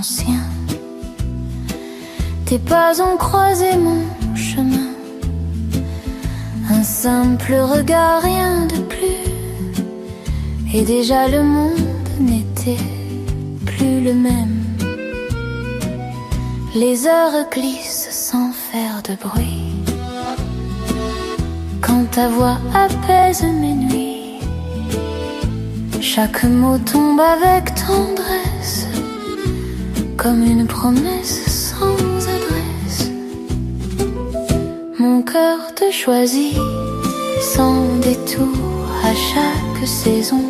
ancien. Tes pas ont croisé mon chemin. Un simple regard, rien de plus. Et déjà le monde n'était plus le même. Les heures glissent sans faire de bruit. Quand ta voix apaise mes nuits, chaque mot tombe avec tendresse, comme une promesse sans adresse. Mon cœur te choisit sans détour à chaque saison,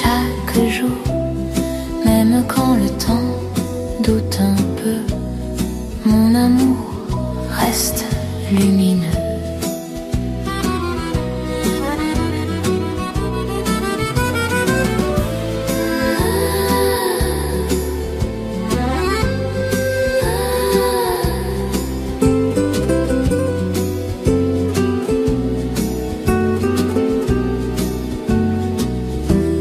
chaque jour, même quand le temps doute un peu, mon amour reste lumineux.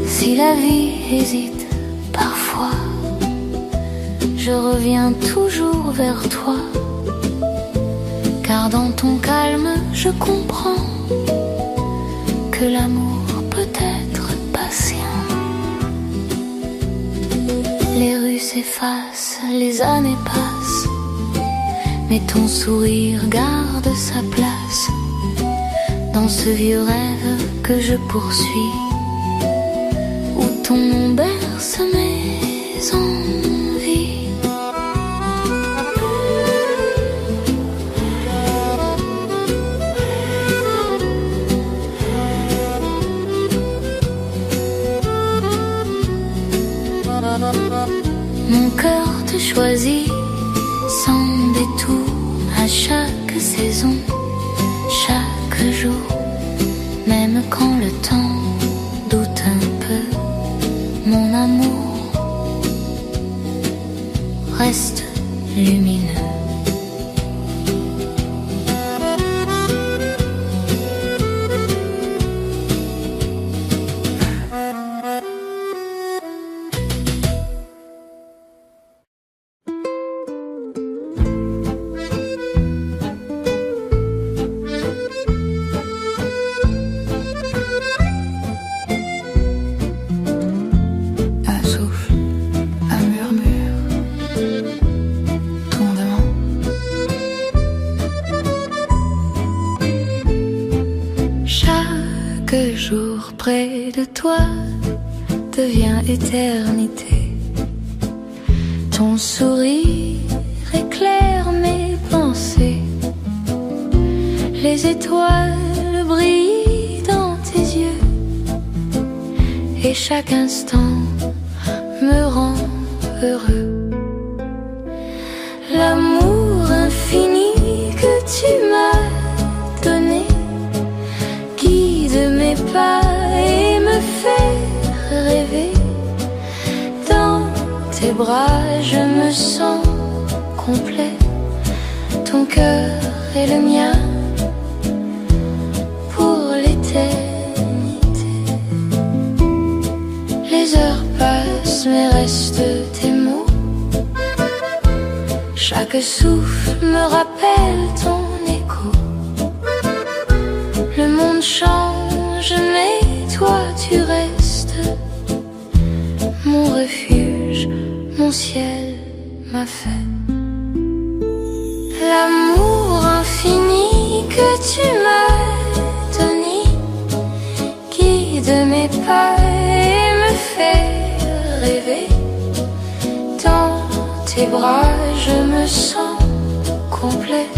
Si la vie hésite parfois, je reviens toujours vers toi, car dans ton calme je comprends que l'amour peut être patient. Les rues s'effacent, les années passent, mais ton sourire garde sa place dans ce vieux rêve que je poursuis, où ton nom berce mes envies. Mon cœur te choisit sans détour à chaque saison, chaque jour, même quand le temps doute un peu, mon amour reste lumineux. Chaque jour près de toi devient éternité. Ton sourire éclaire mes pensées. Les étoiles brillent dans tes yeux, et chaque instant me rend heureux. L'amour infini que tu m'as donné guide mes pas et me fait rêver. Dans tes bras je me sens complet. Ton cœur est le mien pour l'éternité. Les heures passent mais restent tes mots. Chaque souffle me rappelle ton écho. Le monde change, mais toi tu restes mon refuge, mon ciel, ma fête. L'amour infini que tu m'as donné guide mes pas et me fait rêver. Dans tes bras je me sens complet.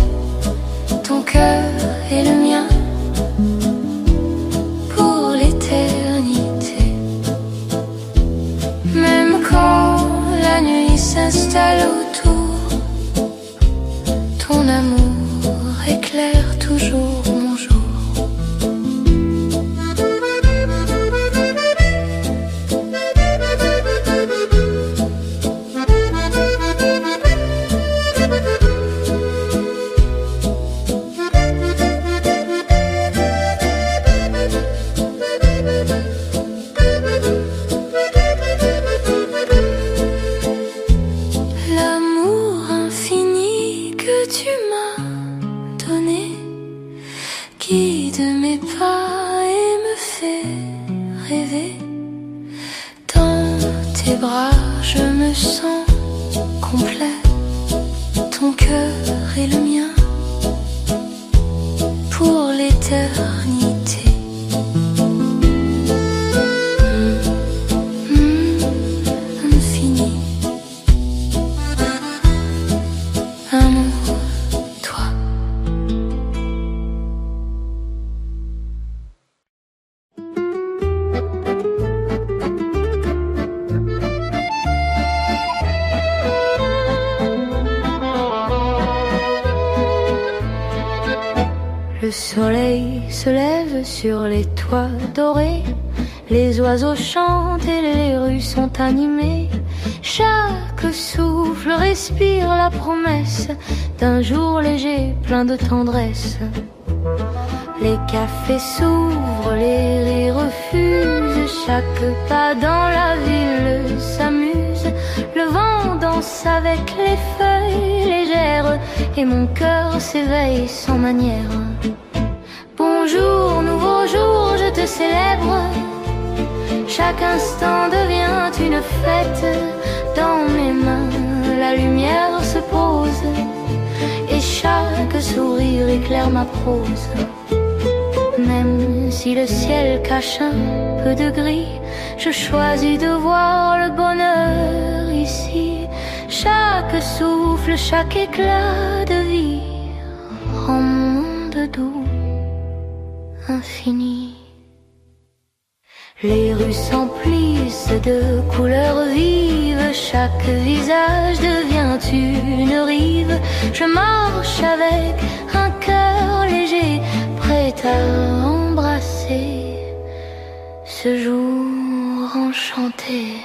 Ton cœur est le mien pour l'éternité. Même quand la nuit s'installe autour, ton amour éclaire toujours mon jour. m'as donné guide mes pas et me fait rêver. Dans tes bras, je me sens complet. Ton cœur est le mien pour l'éternité. Infini. Amour, toi. Le soleil se lève sur les toits dorés, les oiseaux chantent et les rues sont animées. Chaque souffle respire la promesse d'un jour léger plein de tendresse. Les cafés s'ouvrent, les rires refusent, chaque pas dans la ville s'amuse. Le vent danse avec les feuilles légères et mon cœur s'éveille sans manière. Bonjour, nouveau jour, je te célèbre. Chaque instant devient une fête. Dans mes mains, la lumière se pose et chaque sourire éclaire ma prose. Même si le ciel cache un peu de gris, je choisis de voir le bonheur ici. Chaque souffle, chaque éclat de vie rend mon monde doux, infini. Les rues s'emplissent de couleurs vives, chaque visage devient une rive. Je marche avec un cœur léger, prêt à embrasser ce jour enchanté.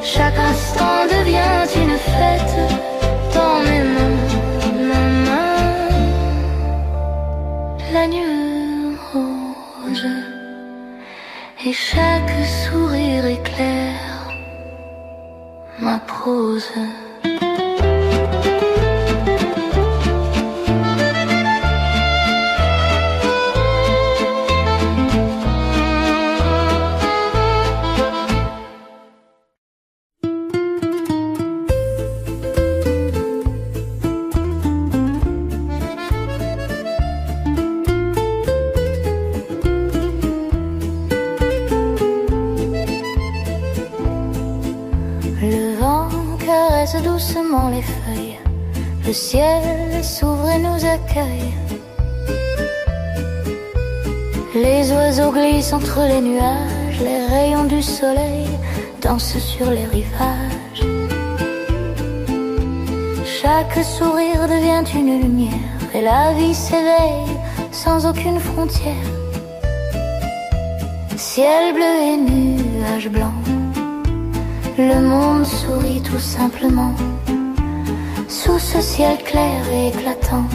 Chaque instant devient une fête. Dans mes mains, la nuit rose et chaque sourire éclaire ma prose. Doucement les feuilles, le ciel s'ouvre et nous accueille. Les oiseaux glissent entre les nuages, les rayons du soleil dansent sur les rivages. Chaque sourire devient une lumière et la vie s'éveille sans aucune frontière. Ciel bleu et nuages blancs, le monde sourit tout simplement. Sous ce ciel clair et éclatant,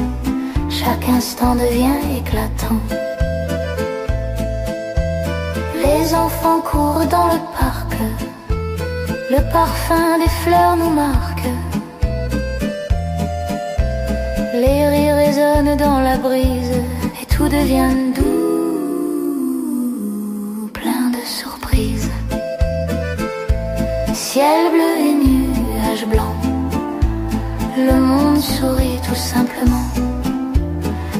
chaque instant devient éclatant. Les enfants courent dans le parc, le parfum des fleurs nous marque. Les rires résonnent dans la brise et tout devient doux, plein de surprises. Ciel bleu et nuages blancs, le monde sourit tout simplement.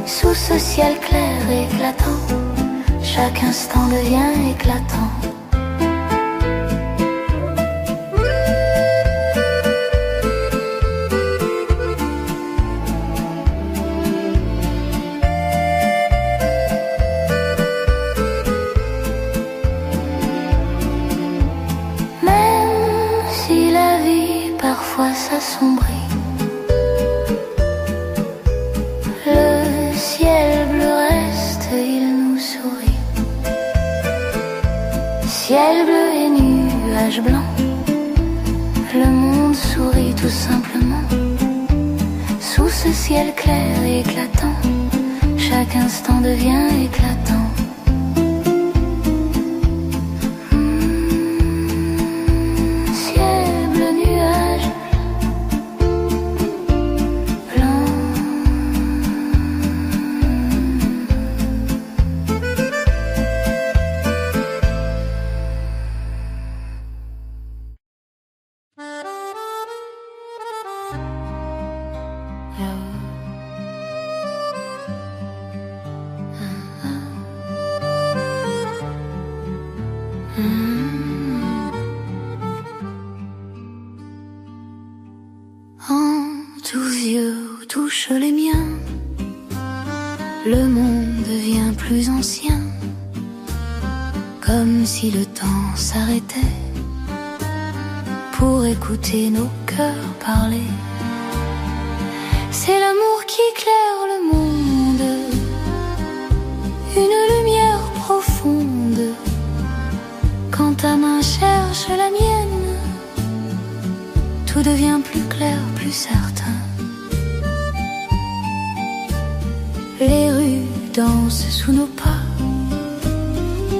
Sous ce ciel clair et éclatant, chaque instant devient éclatant. Parfois s'assombrit, le ciel bleu reste, il nous sourit. Ciel bleu et nuages blancs, le monde sourit tout simplement. Sous ce ciel clair et éclatant, chaque instant devient éclatant. Ciel bleu, nuage blanc. Tous yeux touchent les miens, le monde devient plus ancien, comme si le temps s'arrêtait pour écouter nos cœurs parler. C'est l'amour qui éclaire le monde, une lumière profonde. Quand ta main cherche la mienne, tout devient plus clair, plus certain. Les rues dansent sous nos pas,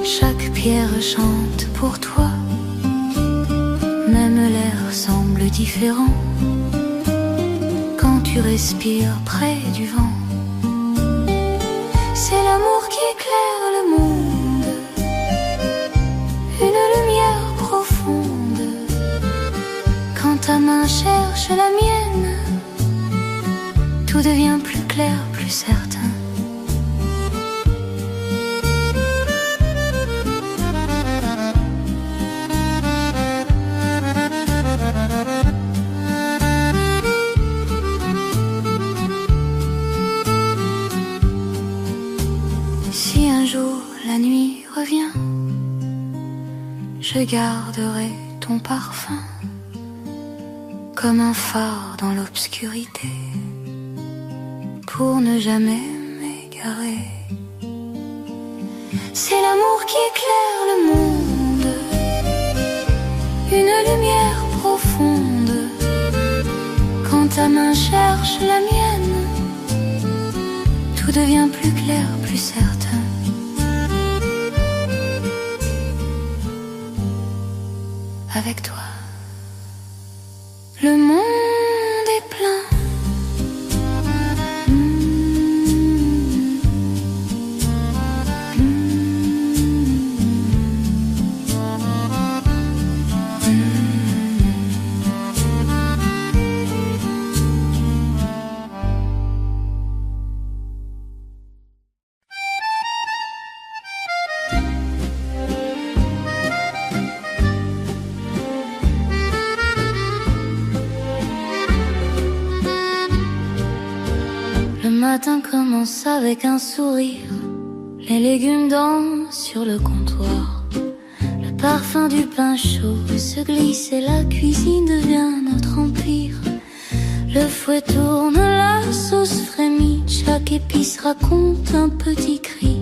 chaque pierre chante pour toi. Même l'air semble différent quand tu respires près du vent. C'est l'amour qui éclaire le monde, une lumière profonde. Quand ta main cherche la mienne, tout devient plus clair, plus certain. Si un jour la nuit revient, je garderai ton parfum comme un phare dans l'obscurité, pour ne jamais m'égarer. C'est l'amour qui éclaire le monde, une lumière profonde. Quand ta main cherche la mienne, tout devient plus clair, plus certain. Avec toi, le monde est plein. Le matin commence avec un sourire, les légumes dansent sur le comptoir, le parfum du pain chaud se glisse et la cuisine devient notre empire. Le fouet tourne, la sauce frémit, chaque épice raconte un petit cri.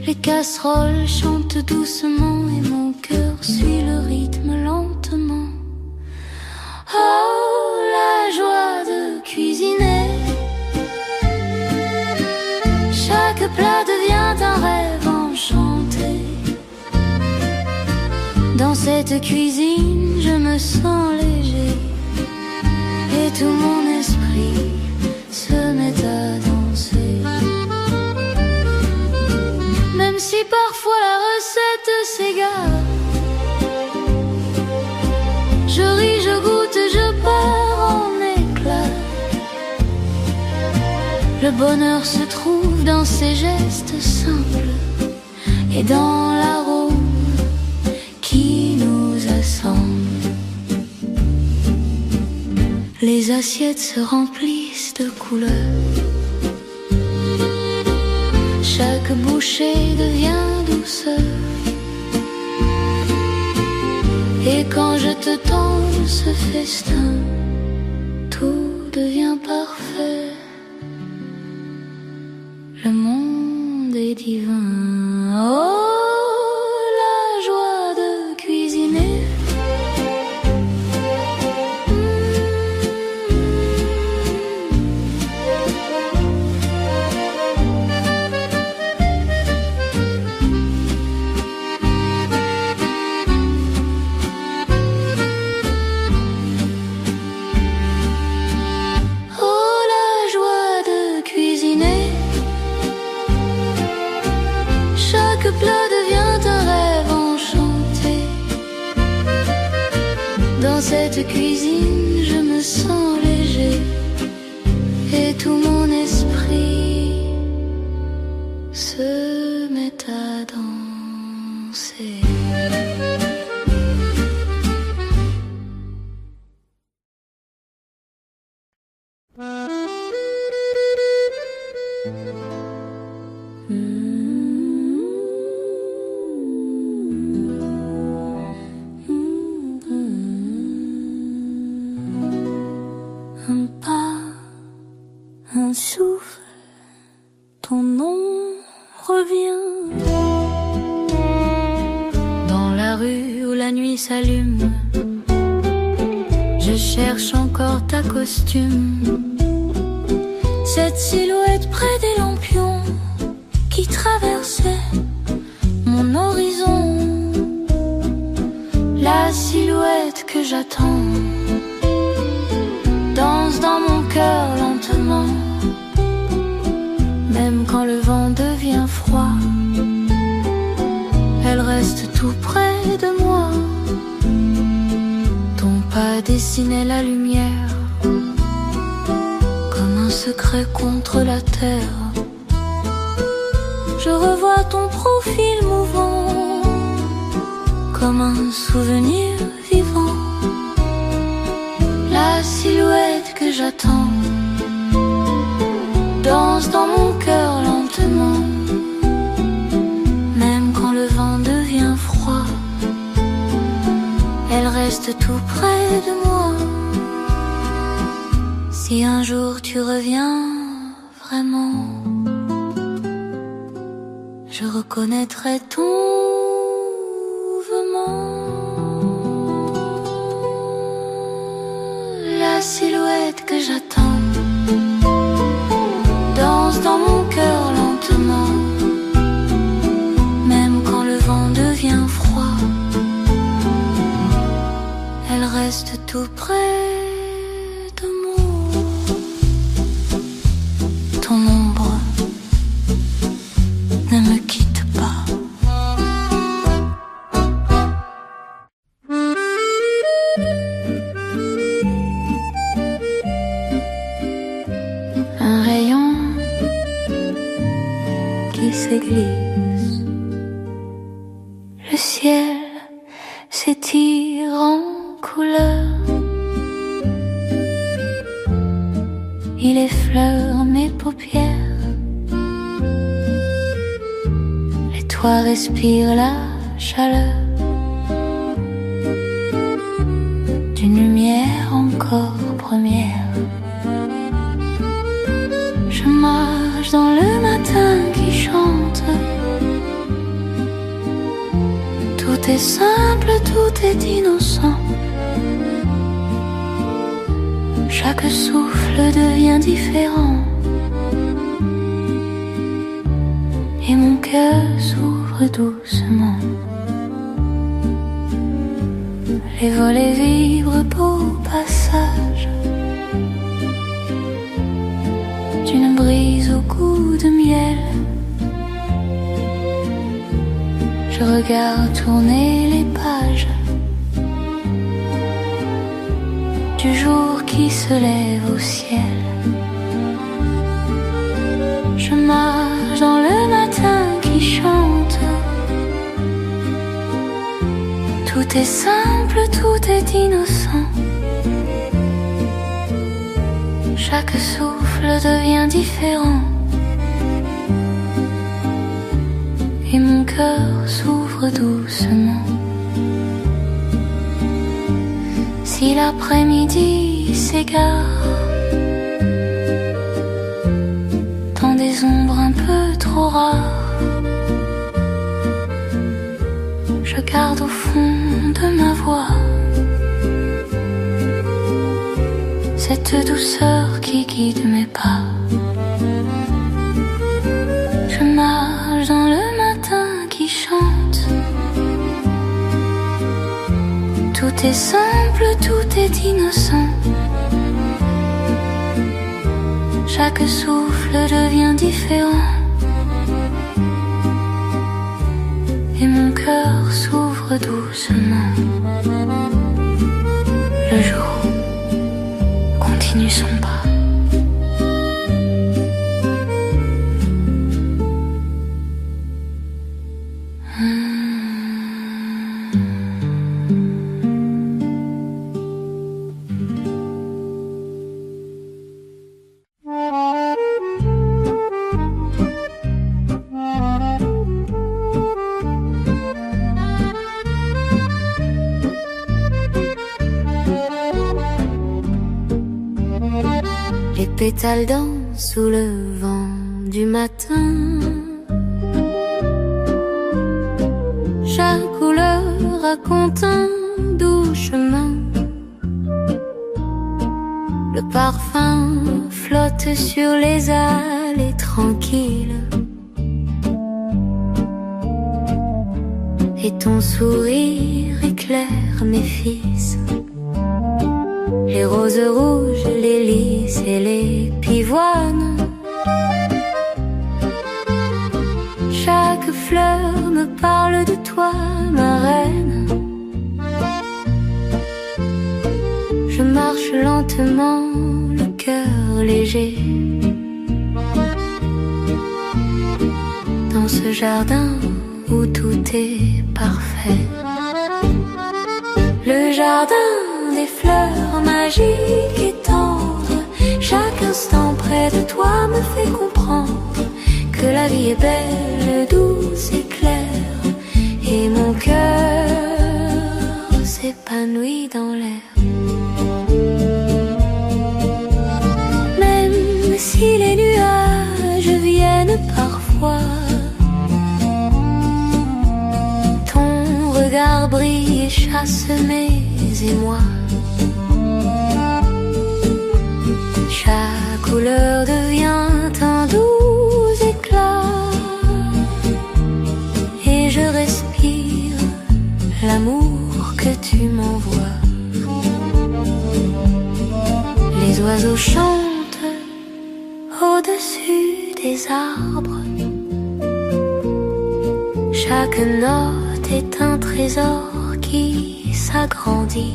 Les casseroles chantent doucement et mon cœur suit le rythme lentement. Oh, la joie de cuisiner, chaque plat devient un rêve enchanté. Dans cette cuisine, je me sens léger et tout mon esprit se met à danser. Même si parfois la recette s'égare, je ris, je goûte, je pars en éclats. Le bonheur se trouve dans ces gestes simples et dans l'arôme qui nous assemble. Les assiettes se remplissent de couleurs, chaque bouchée devient douceur. Et quand je te tends ce festin, tout devient parfait. Le monde est divin. Oh, la joie de cuisiner. cette cuisine, je me sens léger et tout mon esprit se met à danser. Un pas, un souffle, ton nom revient. Dans la rue où la nuit s'allume, je cherche encore ta costume. Cette silhouette près des lampions qui traversait mon horizon. La silhouette que j'attends danse dans mon cœur lentement. Même quand le vent devient froid, elle reste tout près de moi. Ton pas dessinait la lumière comme un secret contre la terre. Je revois ton profil mouvant comme un souvenir vivant. La silhouette que j'attends danse dans mon cœur lentement. Même quand le vent devient froid, elle reste tout près de moi. Si un jour tu reviens vraiment, je reconnaîtrai ton mouvement. La silhouette que j'attends danse dans mon cœur lentement. Même quand le vent devient froid, elle reste tout près de moi. Ton ombre ne me quitte pas. Un rayon qui s'églisse, le ciel s'étire en couleur. Il effleure mes paupières, les toits respirent la chaleur d'une lumière encore première. Je marche dans le matin qui chante. Tout est simple, tout est innocent. Chaque souffle devient différent et mon cœur s'ouvre doucement. Les volets vibrent, beau passage d'une brise au goût de miel. Je regarde tourner les pages du jour qui se lève au ciel. Je marche dans le matin qui chante. Tout est simple, tout est innocent. Chaque souffle devient différent et mon cœur s'ouvre doucement. Si l'après-midi s'égare dans des ombres un peu trop rares, je garde au fond de ma voix cette douceur qui guide mes pas. Je marche dans le matin qui chante. Tout est simple, tout est innocent. Chaque souffle devient différent et mon cœur s'ouvre doucement. Le jour continue son pas. Les pétales dansent sous le vent du matin. Chaque couleur raconte un doux chemin. Le parfum flotte sur les allées tranquilles. Et ton sourire éclaire mes fils. Les roses rouges, les lys et les pivoines. Chaque fleur me parle de toi, ma reine. Je marche lentement, le cœur léger, dans ce jardin où tout est parfait. Le jardin des fleurs magiques et tendres. Chaque instant près de toi me fait comprendre que la vie est belle, douce et claire. Et mon cœur s'épanouit dans l'air. Même si les nuages viennent parfois, ton regard brille et chasse mes émois. Chaque couleur devient un doux éclat. Et je respire l'amour que tu m'envoies. Les oiseaux chantent au-dessus des arbres. Chaque note est un trésor qui s'agrandit.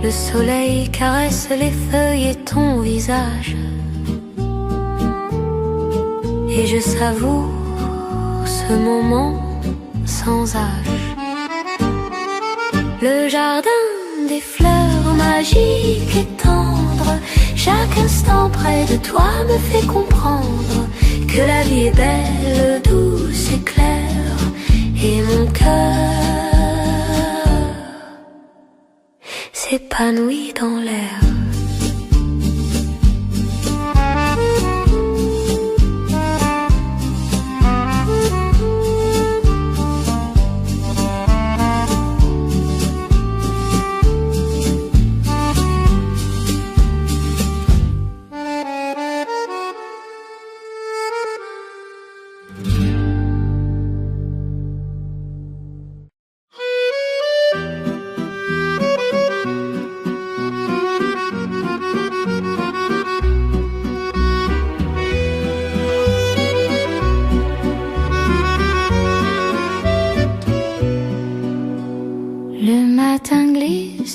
Le soleil caresse les feuilles et ton visage. Et je savoure ce moment sans âge. Le jardin des fleurs magiques et tendres. Chaque instant près de toi me fait comprendre que la vie est belle, douce et claire. Et mon cœur s'épanouit dans l'air.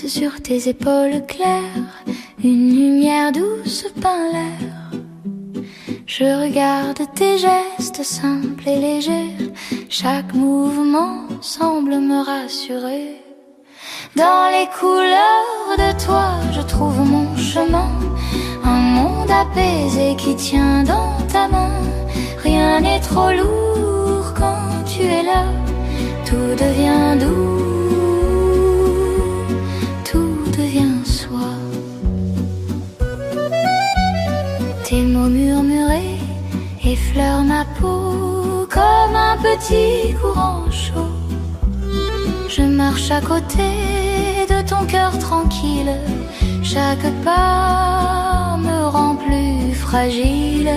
Sur tes épaules claires, une lumière douce peint l'air. Je regarde tes gestes simples et légers. Chaque mouvement semble me rassurer. Dans les couleurs de toi, je trouve mon chemin. Un monde apaisé qui tient dans ta main. Rien n'est trop lourd quand tu es là. Tout devient doux. Tes mots murmurés effleurent ma peau comme un petit courant chaud. Je marche à côté de ton cœur tranquille. Chaque pas me rend plus fragile.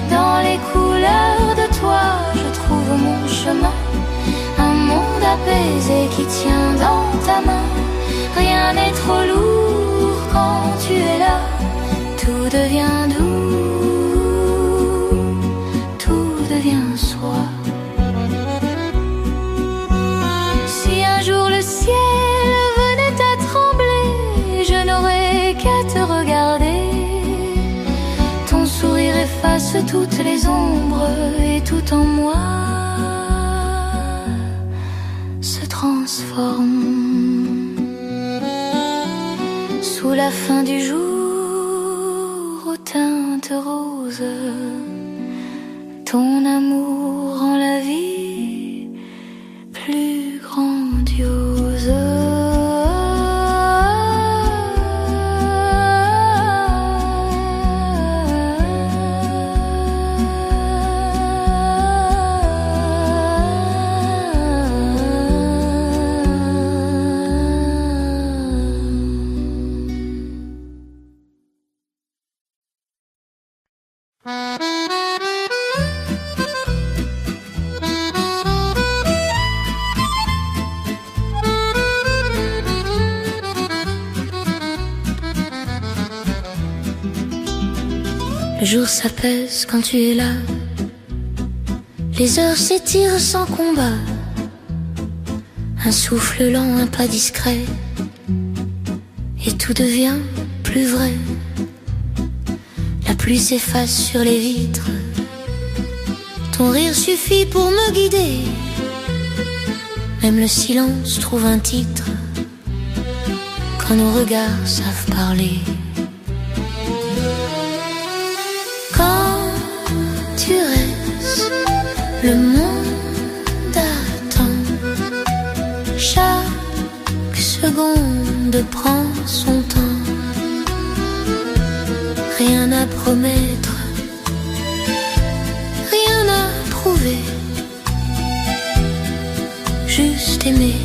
Dans les couleurs de toi, je trouve mon chemin. Un monde apaisé qui tient dans ta main. Rien n'est trop lourd quand tu es là. Tout devient doux, tout devient soi. Si un jour le efface toutes les ombres et tout en moi se transforme. Sous la fin du jour aux teintes roses, ton amour rend la vie plus grandiose. Le jour s'apaise quand tu es là, les heures s'étirent sans combat. Un souffle lent, un pas discret, et tout devient plus vrai. La pluie s'efface sur les vitres, ton rire suffit pour me guider. Même le silence trouve un titre quand nos regards savent parler. Tu restes, le monde attend. Chaque seconde prend son temps. Rien à promettre, rien à prouver. Juste aimer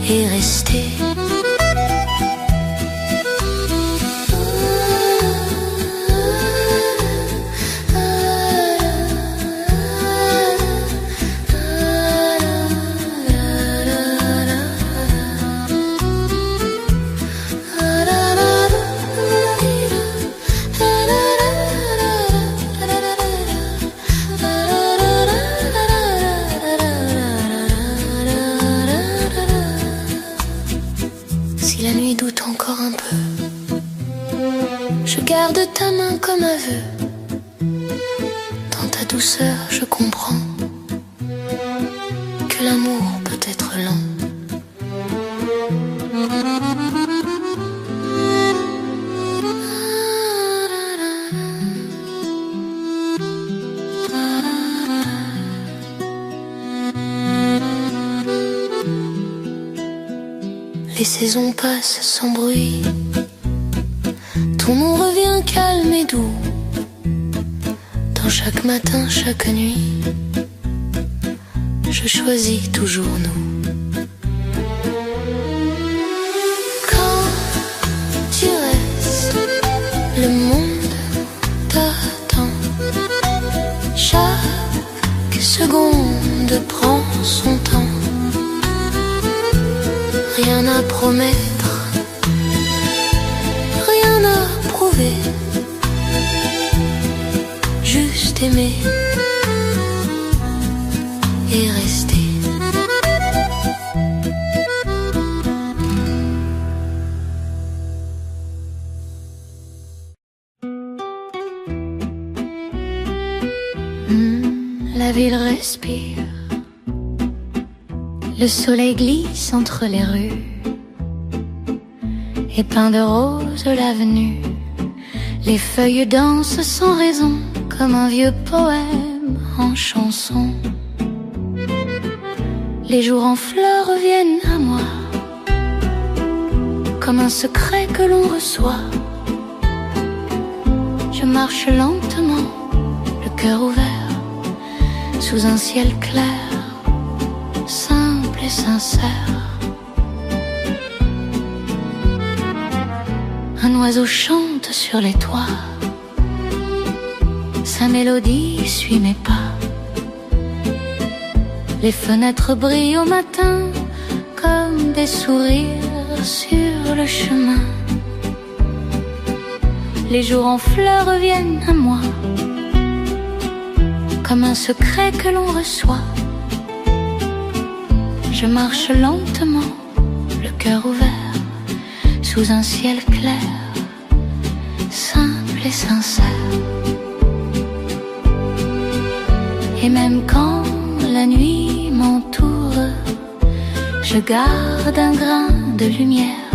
et rester. Garde ta main comme aveu. Dans ta douceur, je comprends que l'amour peut être lent. Les saisons passent sans bruit. Ton nom revient calme et doux. Dans chaque matin, chaque nuit, je choisis toujours nous. Quand tu restes, le monde t'attend. Chaque seconde prend son temps. Rien à promettre, rien à prouver. Juste aimer et rester. La ville respire. Le soleil glisse entre les rues et peint de rose l'avenue. Les feuilles dansent sans raison comme un vieux poème en chanson. Les jours en fleurs reviennent à moi comme un secret que l'on reçoit. Je marche lentement, le cœur ouvert, sous un ciel clair, simple et sincère. Un oiseau chante sur les toits, sa mélodie suit mes pas. Les fenêtres brillent au matin comme des sourires sur le chemin. Les jours en fleurs reviennent à moi comme un secret que l'on reçoit. Je marche lentement, le cœur ouvert, sous un ciel clair, simple et sincère. Et même quand la nuit m'entoure, je garde un grain de lumière,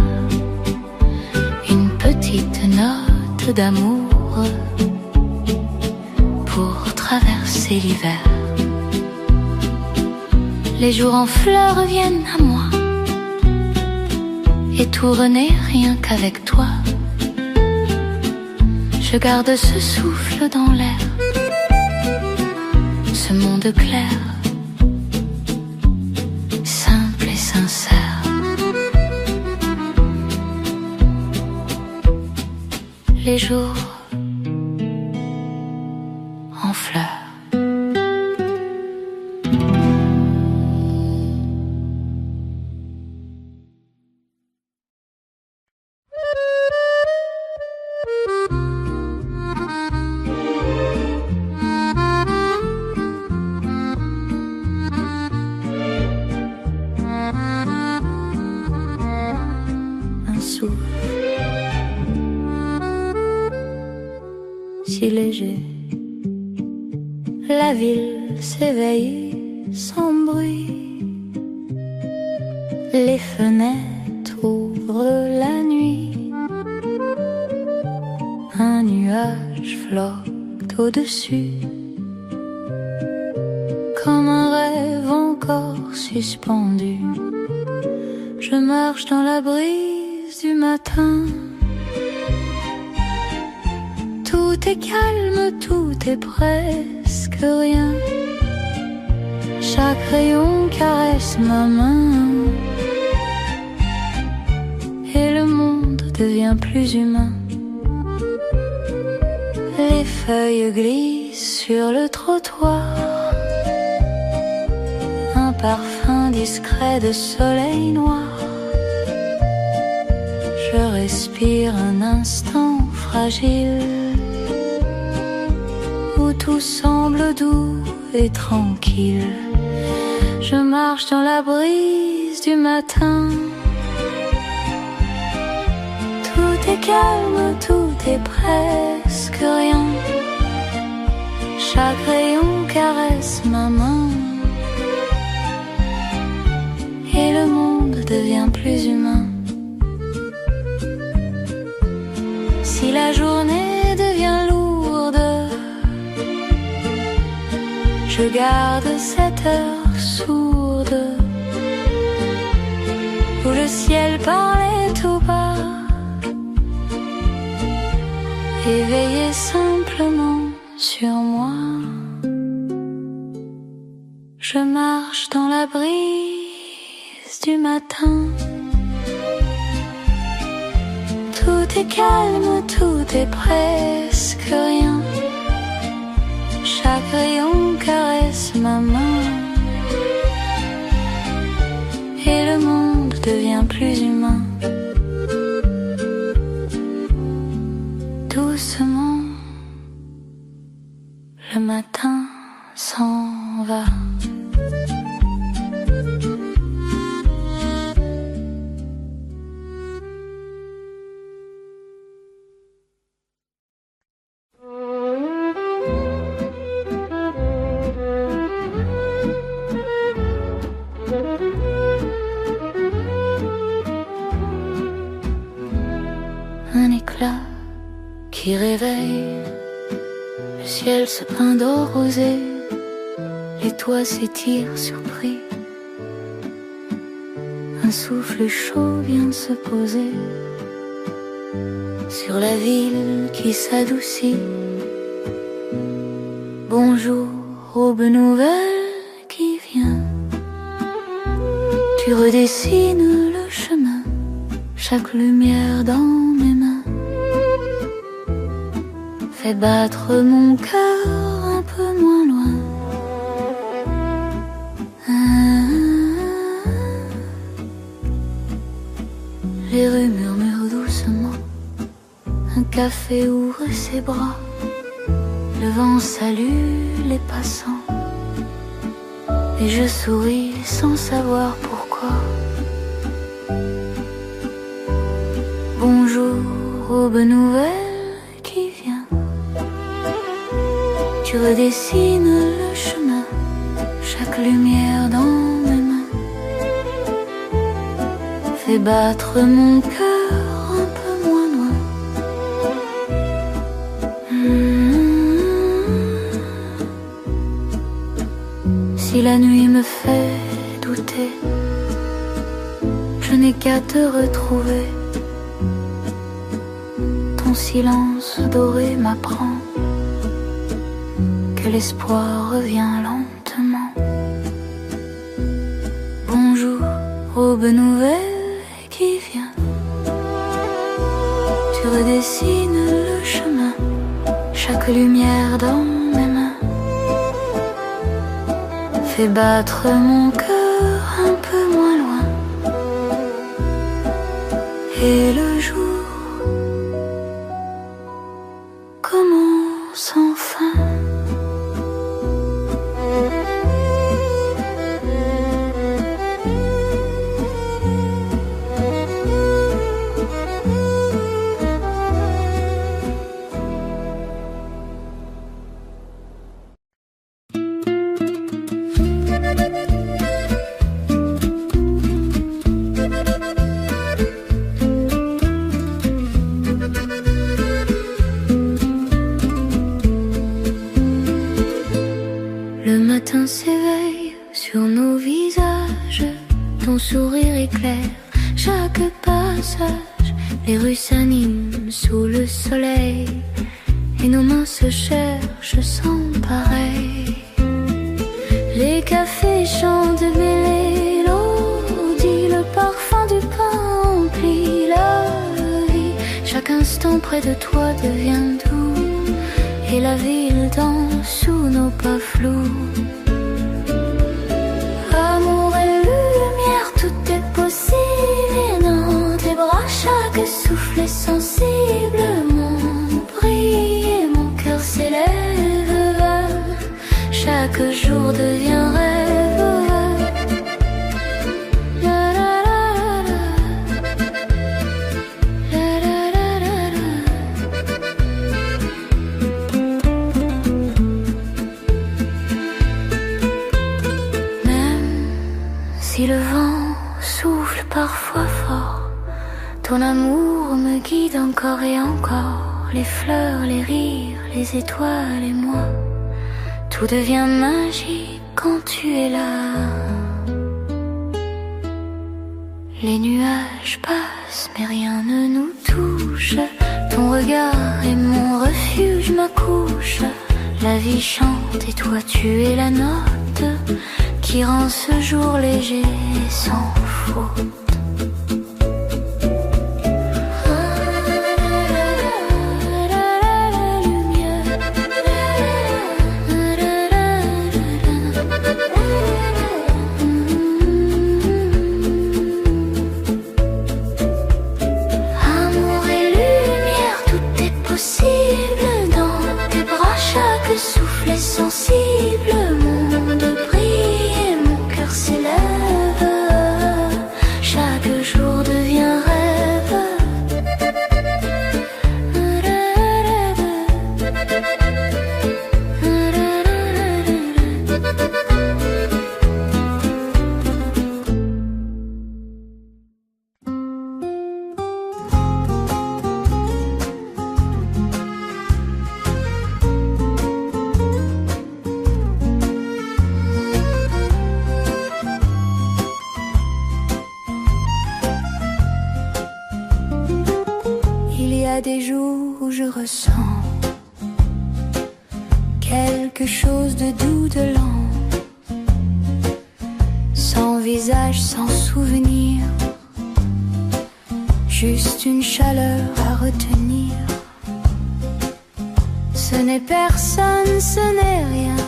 une petite note d'amour pour traverser l'hiver. Les jours en fleurs reviennent à moi, et tout renaît rien qu'avec toi. Je garde ce souffle dans l'air, ce monde clair, simple et sincère. Les jours en fleurs. Si léger, la ville s'éveille sans bruit. Les fenêtres ouvrent la nuit. Un nuage flotte au-dessus, comme un rêve encore suspendu. Je marche dans la brise du matin. Tout est calme, tout est presque rien. Chaque rayon caresse ma main, et le monde devient plus humain. Les feuilles glissent sur le trottoir, un parfum discret de soleil noir. Je respire un instant fragile, où tout semble doux et tranquille. Je marche dans la brise du matin. Tout est calme, tout est presque rien. Chaque rayon caresse ma main, et le monde devient plus humain. Si la journée devient lourde, je garde cette heure sourde, où le ciel parlait tout bas, éveillé simplement sur moi. Je marche dans la brise du matin. Tout est calme, tout est presque rien. Chaque rayon caresse ma main, et le monde devient plus humain. Doucement, le matin s'en va. Un éclat qui réveille, le ciel se peint d'or rosé, les toits s'étirent surpris. Un souffle chaud vient de se poser sur la ville qui s'adoucit. Bonjour, aube nouvelle qui vient. Tu redessines le chemin, chaque lumière dans mes mains fait battre mon cœur un peu moins loin. Les rues murmurent doucement, un café ouvre ses bras, le vent salue les passants, et je souris sans savoir pourquoi. Bonjour, aube nouvelle qui vient. Tu redessines le chemin, chaque lumière dans mes mains fait battre mon cœur un peu moins loin. Si la nuit me fait douter, je n'ai qu'à te retrouver. Ton silence doré m'apprend que l'espoir revient lentement. Bonjour, aube nouvelle qui vient. Tu redessines le chemin, chaque lumière dans mes mains fait battre mon cœur un peu moins loin. Et le jour commence enfin. Le matin s'éveille sur nos visages, ton sourire éclaire chaque passage. Les rues s'animent sous le soleil et nos mains se cherchent sans pareil. Les cafés chantent des mélodies, le parfum du pain emplit la vie. Chaque instant près de toi devient doux et la ville danse sous nos pas flous. Amour et lumière, tout est possible. Et dans tes bras, chaque souffle est sensible. Mon brille et mon cœur s'élève. Chaque jour devient rêve. La la la la. La la la la la. Même si le vent souffle parfois fort, ton amour me guide encore et encore. Les fleurs, les rires, les étoiles et moi, tout devient magique quand tu es là. Les nuages passent mais rien ne nous touche. Ton regard est mon refuge, ma couche. La vie chante et toi tu es la note qui rend ce jour léger et sans faute. Amour et lumière, tout est possible. Dans tes bras, chaque souffle est sensible. Le monde brille et mon cœur s'élève. Chaque jour devient rêve. Il y a des jours où je ressens quelque chose de doux, de lent, sans visage, sans souvenir, juste une chaleur à retenir. Ce n'est personne, ce n'est rien,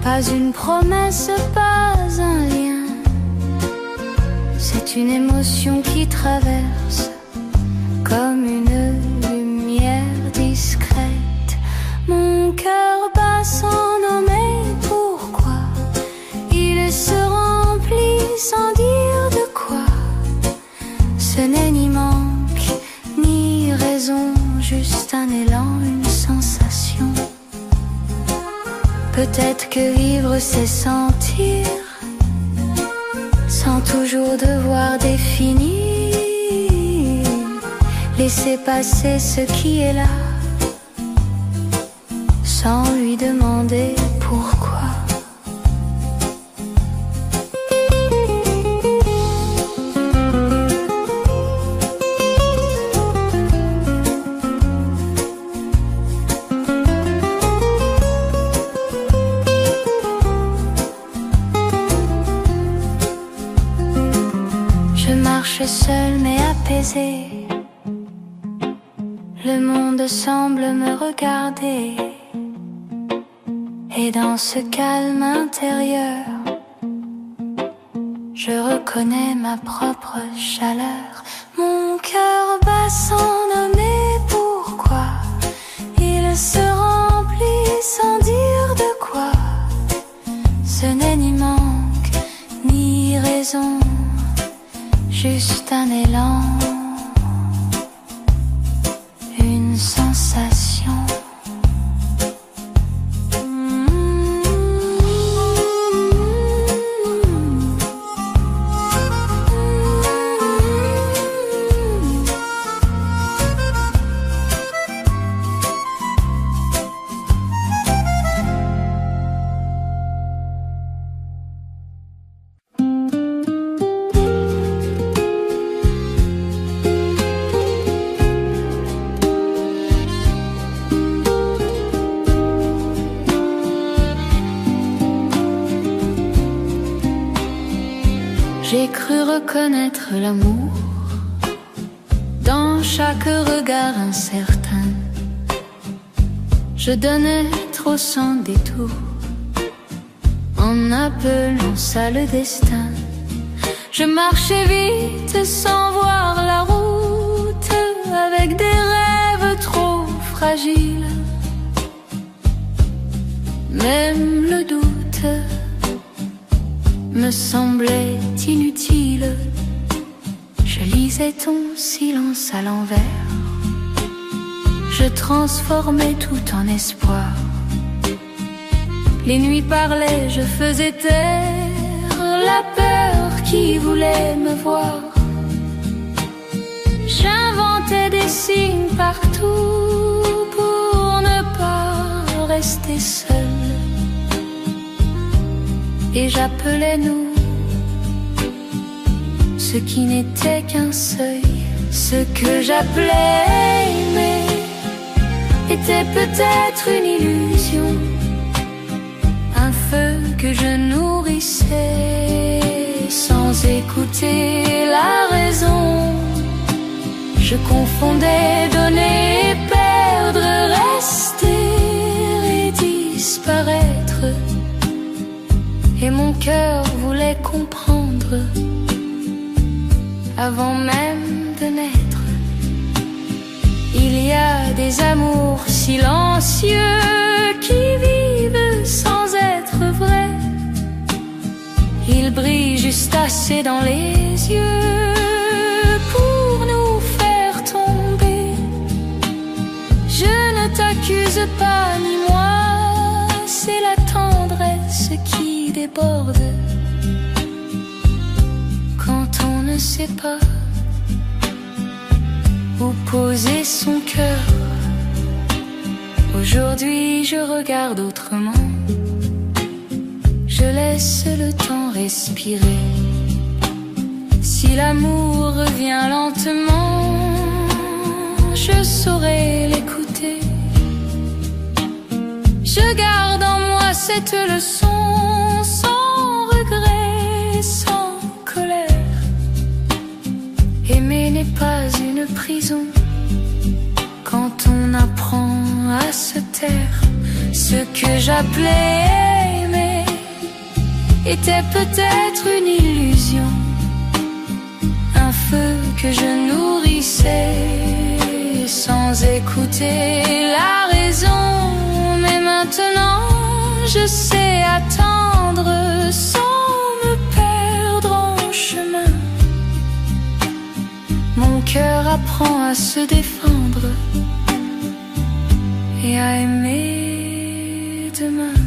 pas une promesse, pas un lien. C'est une émotion qui traverse comme une lumière discrète. Mon cœur bat sans nommer pourquoi. Il se remplit sans dire de quoi. Ce n'est ni manque, ni raison, juste un élan, une sensation. Peut-être que vivre c'est sentir, sans toujours devoir définir, laisser passer ce qui est là, sans lui demander pourquoi. Seul mais apaisé, le monde semble me regarder, et dans ce calme intérieur, je reconnais ma propre chaleur. Mon cœur bat sans nommer pourquoi, il se remplit sans dire de quoi. Ce n'est ni manque ni raison, juste un élan, une sensation. J'ai cru reconnaître l'amour dans chaque regard incertain. Je donnais trop sans détour, en appelant ça le destin. Je marchais vite sans voir la route, avec des rêves trop fragiles. Même le doute me semblait inutile. Je lisais ton silence à l'envers, je transformais tout en espoir. Les nuits parlaient, je faisais taire la peur qui voulait me voir. J'inventais des signes partout pour ne pas rester seule. Et j'appelais nous ce qui n'était qu'un seuil. Ce que j'appelais aimer était peut-être une illusion, un feu que je nourrissais sans écouter la raison. Je confondais donner et perdre, rester et disparaître. Et mon cœur voulait comprendre avant même de naître. Il y a des amours silencieux qui vivent sans être vrais. Ils brillent juste assez dans les yeux pour nous faire tomber. Je ne t'accuse pas ni moi, c'est la tendresse qui déborde quand on ne sait pas où poser son cœur. Aujourd'hui je regarde autrement, je laisse le temps respirer. Si l'amour revient lentement, je saurai l'écouter. Je garde en moi cette leçon, sans regret, sans colère. Aimer n'est pas une prison quand on apprend à se taire. Ce que j'appelais aimer était peut-être une illusion, un feu que je nourrissais sans écouter la raison. Mais maintenant je sais attendre sans me perdre en chemin. Mon cœur apprend à se défendre et à aimer demain.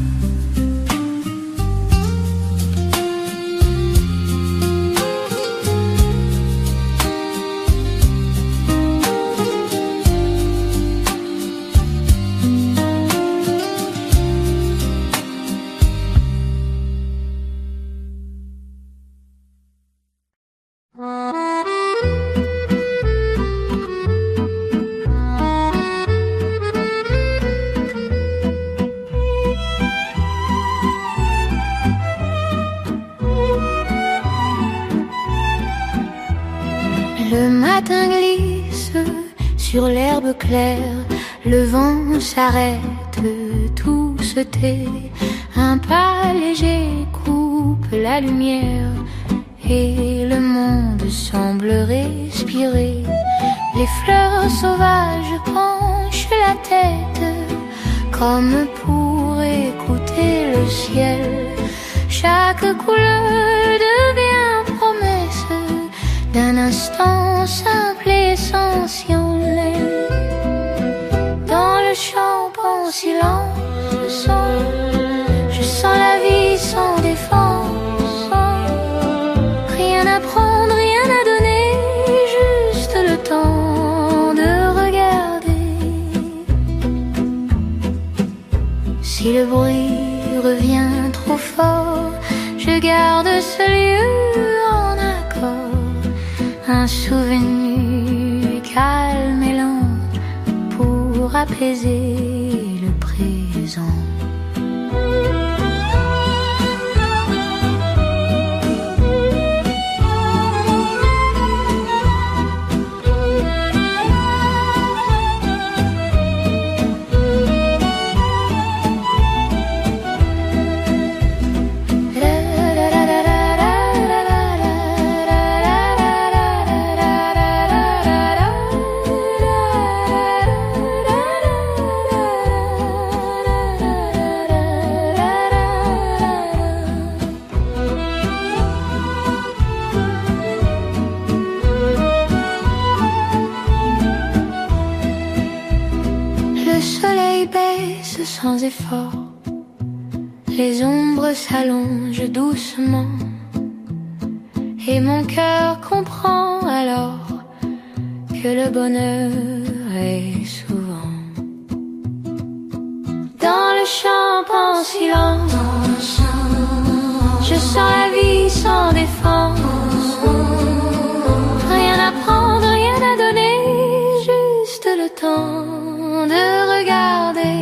sur l'herbe claire, le vent s'arrête, tout se tait. Un pas léger coupe la lumière et le monde semble respirer. Les fleurs sauvages penchent la tête comme pour écouter le ciel. Chaque couleur devient promesse d'un instant simple et essentiel. Dans le champ en silence, je sens la vie sans défense. Rien à prendre, rien à donner, juste le temps de regarder. Si le bruit revient trop fort, je garde ce lieu en accord. Un souvenir calme et lent pour apaiser le présent. Sans effort, les ombres s'allongent doucement et mon cœur comprend alors que le bonheur est souvent dans le champ en silence. Je sens la vie sans défense, rien à prendre, rien à donner, juste le temps de regarder.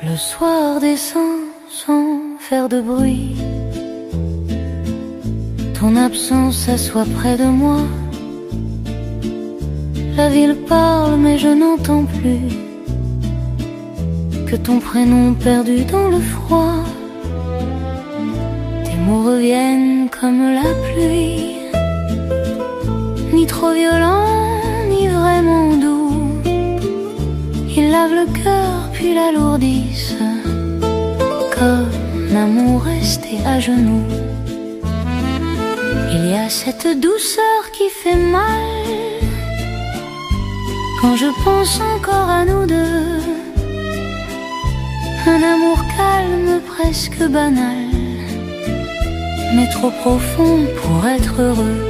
Le soir descend sans faire de bruit. Ton absence s'assoit près de moi. La ville parle mais je n'entends plus que ton prénom perdu dans le froid. Tes mots reviennent comme la pluie, ni trop violents, ni vraiment doux. Ils lavent le cœur puis l'alourdissent, comme l'amour resté à genoux. Il y a cette douceur qui fait mal quand je pense encore à nous deux. Un amour calme, presque banal, mais trop profond pour être heureux.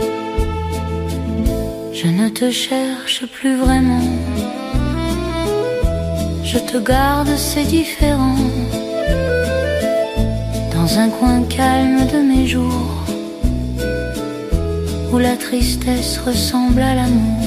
Je ne te cherche plus vraiment, je te garde, c'est différent. Dans un coin calme de mes jours, où la tristesse ressemble à l'amour.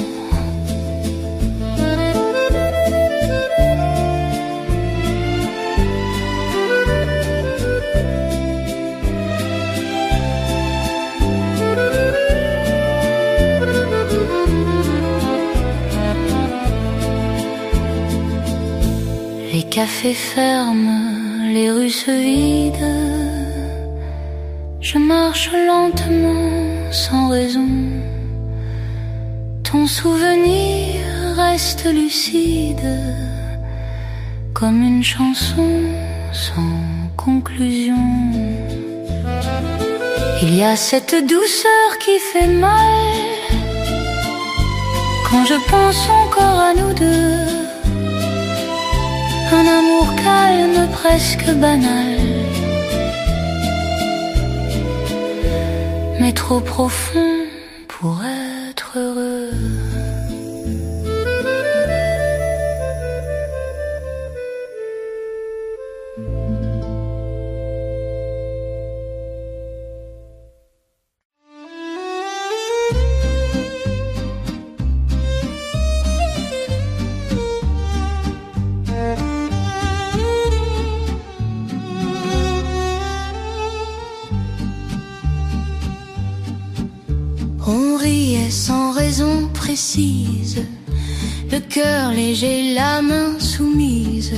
Les cafés ferment, les rues se vident. Je marche lentement, sans raison. Ton souvenir reste lucide, comme une chanson sans conclusion. Il y a cette douceur qui fait mal quand je pense encore à nous deux. Un amour calme, presque banal, mais trop profond pour être heureux. indécise, le cœur léger, la main soumise,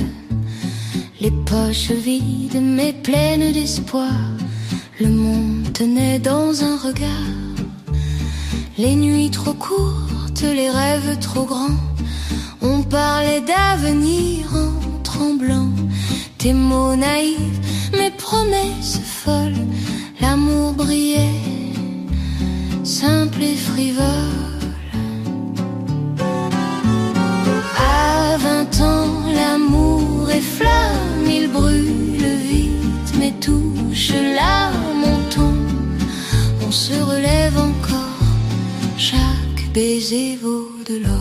les poches vides mais pleines d'espoir. Le monde tenait dans un regard. Les nuits trop courtes, les rêves trop grands. On parlait d'avenir en tremblant. Tes mots naïfs, mes promesses folles. L'amour brillait, simple et frivole. À 20 ans, l'amour est flamme. Il brûle vite, mais touche l'âme. On tombe, on se relève encore. Chaque baiser vaut de l'or.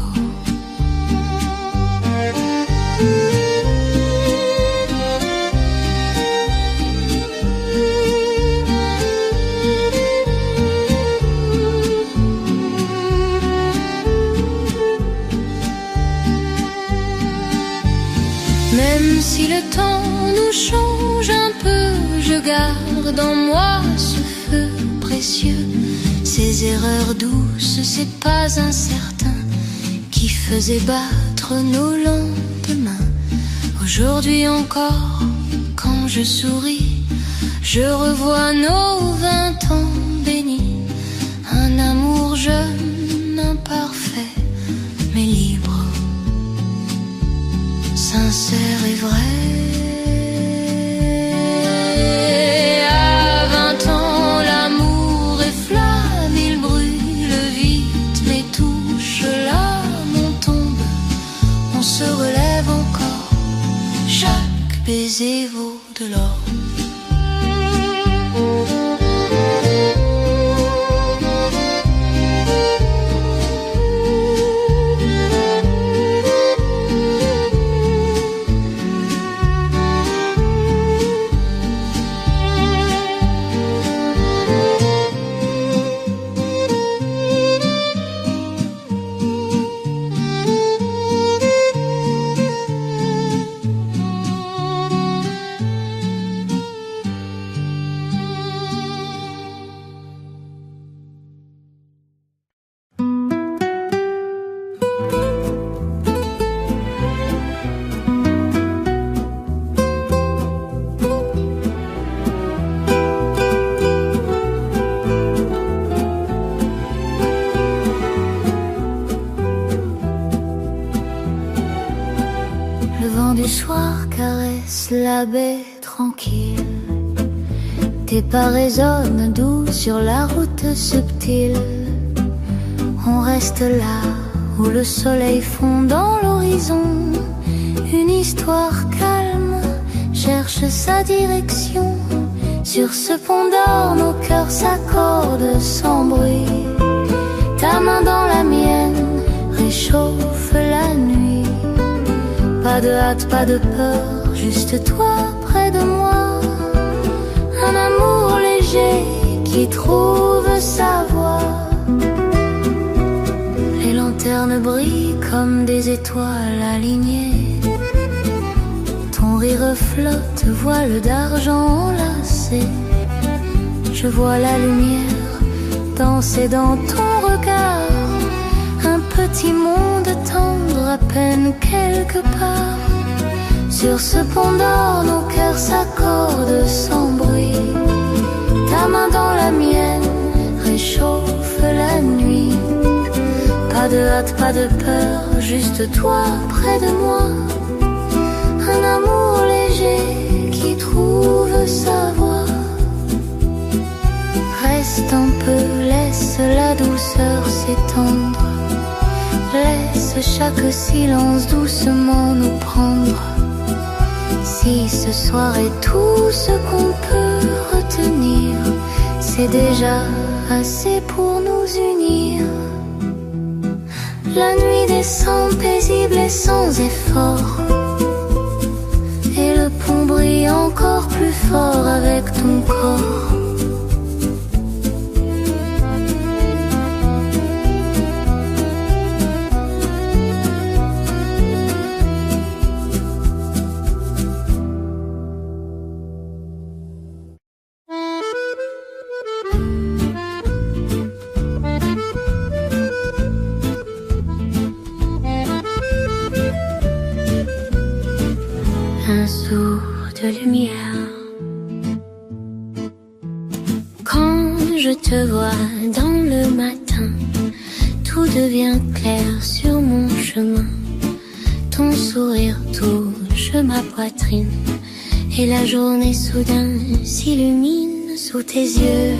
Même si le temps nous change un peu, je garde en moi ce feu précieux. Ces erreurs douces, ces pas incertains qui faisaient battre nos lendemains. Aujourd'hui encore, quand je souris, je revois nos 20 ans bénis. Un amour jeune, imparfait, mais libre, sincère et vrai. À 20 ans, l'amour est flamme, il brûle vite, mais touche l'âme. On tombe, on se relève encore. Chaque baiser vaut de l'or. La baie tranquille, tes pas résonnent doux sur la route subtile. On reste là où le soleil fond dans l'horizon. Une histoire calme cherche sa direction. Sur ce pont d'or, nos cœurs s'accordent sans bruit. Ta main dans la mienne réchauffe la nuit. Pas de hâte, pas de peur, juste toi près de moi. Un amour léger qui trouve sa voie. Les lanternes brillent comme des étoiles alignées. Ton rire flotte, voile d'argent enlacé. Je vois la lumière danser dans ton regard. Un petit monde tendre à peine quelque part. Sur ce pont d'or, nos cœurs s'accordent sans bruit. Ta main dans la mienne réchauffe la nuit. Pas de hâte, pas de peur, juste toi près de moi. Un amour léger qui trouve sa voie. Reste un peu, laisse la douceur s'étendre. Laisse chaque silence doucement nous prendre. Si ce soir est tout ce qu'on peut retenir, c'est déjà assez pour nous unir. La nuit descend paisible et sans effort, et le pont brille encore plus fort avec ton corps. un sourd de lumière. Quand je te vois dans le matin, tout devient clair sur mon chemin. Ton sourire touche ma poitrine et la journée soudain s'illumine sous tes yeux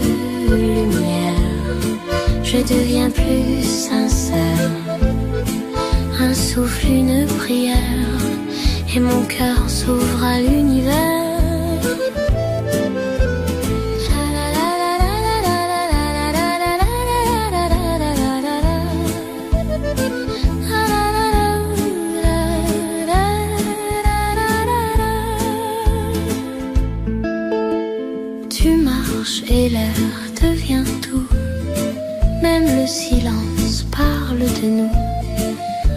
lumière. Je deviens plus sincère, un souffle, une prière, et mon cœur s'ouvre à l'univers. Tu marches et l'air devient doux, même le silence parle de nous.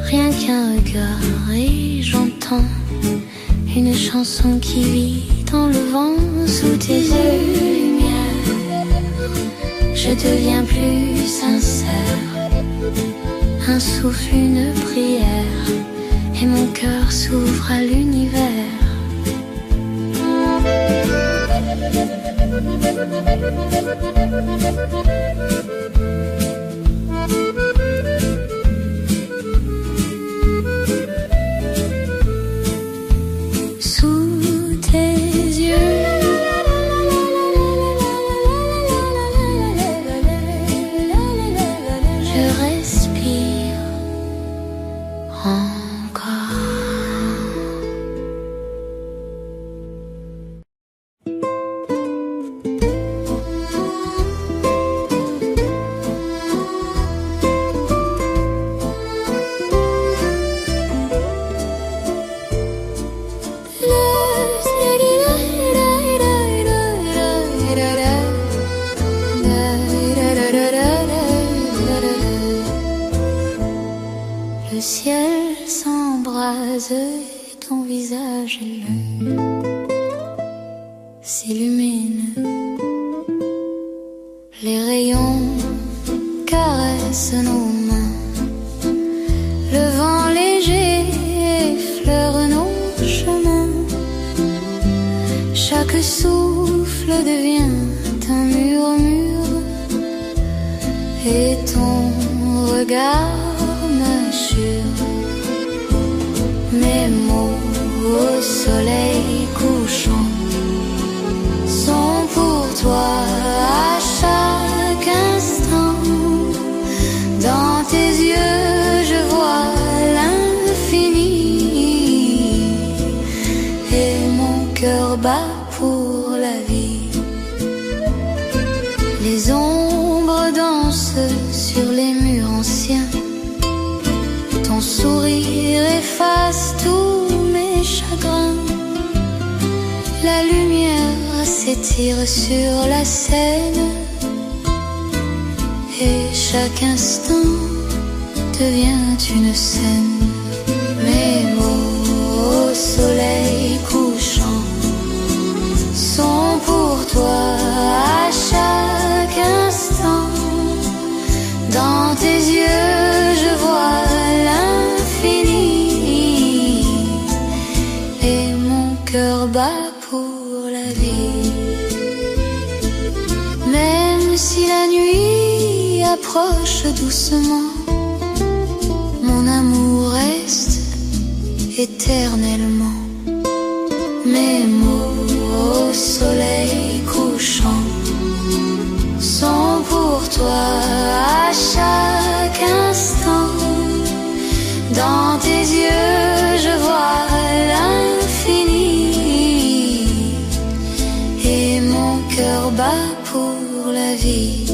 Rien qu'un regard et j'entends une chanson qui vit dans le vent sous tes yeux lumière. Je deviens plus sincère, un souffle, une prière, et mon cœur s'ouvre à l'univers. Sous tes yeux, je respire encore. Le ciel s'embrase et ton visage et l'œil s'illuminent. Les rayons caressent nos mains. Le vent léger effleure nos chemins. Chaque souffle devient un murmure et ton regard m'assure. Mes mots au soleil couchant sont pour toi à chaque instant. Dans tes yeux je vois l'infini et mon cœur bat pour la vie. Les ombres dansent sur les murs anciens. Ton sourire efface tous mes chagrins. La lumière s'étire sur la scène et chaque instant devient une scène. Mes mots au soleil couchant sont pour toi à chaque instant. Dans tes yeux je vois l'infini et mon cœur bat pour la vie. Même si la nuit approche doucement, mon amour reste éternellement. Mes mots au soleil couchant sont pour toi à chaque instant. Dans tes yeux je vois l'infini et mon cœur bat pour la vie.